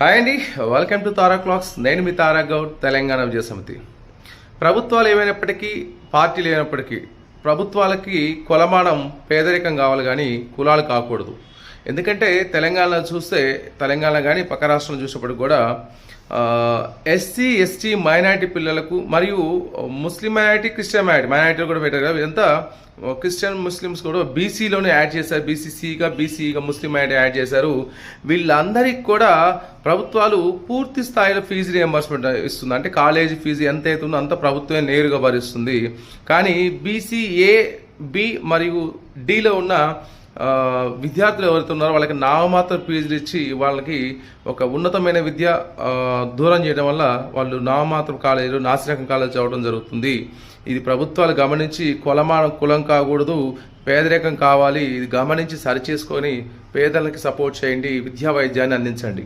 Hi అండి, welcome to Tara clocks. నేను మీ తారా గౌడ్, తెలంగాణ విజయ సమితి. ప్రభుత్వాలు ఏమైనప్పటికీ, పార్టీలు ఏమైనప్పటికీ ప్రభుత్వాలకి కొలమానం పేదరికం కావాలి కానీ కులాలు కాకూడదు. ఎందుకంటే తెలంగాణలో చూస్తే, తెలంగాణ కానీ పక్క రాష్ట్రంలో చూసేప్పటికి కూడా ఎస్సీ ఎస్టీ మైనారిటీ పిల్లలకు మరియు ముస్లిం మైనారిటీ, క్రిస్టియన్ మైనారిటీలు కూడా పెట్టారు కదా. ఇదంతా క్రిస్టియన్ ముస్లిమ్స్ కూడా బీసీలోనే యాడ్ చేశారు. బీసీగా ముస్లిం మైనారిటీ యాడ్ చేశారు. వీళ్ళందరికీ కూడా ప్రభుత్వాలు పూర్తి స్థాయిలో ఫీజు రియంబర్స్మెంట్ ఇస్తుంది. అంటే కాలేజీ ఫీజు ఎంత అవుతుందో అంత ప్రభుత్వమే నేరుగా భరిస్తుంది. కానీ బీసీ ఏ, బి మరియు డిలో ఉన్న విద్యార్థులు ఎవరైతే ఉన్నారో వాళ్ళకి నామమాత్ర ఫీజులు ఇచ్చి వాళ్ళకి ఒక ఉన్నతమైన విద్య దూరం చేయడం వల్ల వాళ్ళు నామమాత్ర కాలేజీలు, నాసిరకం కాలేజీ చదవడం జరుగుతుంది. ఇది ప్రభుత్వాలు గమనించి కులం కాకూడదు, పేదరికం కావాలి. ఇది గమనించి సరిచేసుకొని పేదలకి సపోర్ట్ చేయండి, విద్యా వైద్యాన్ని అందించండి.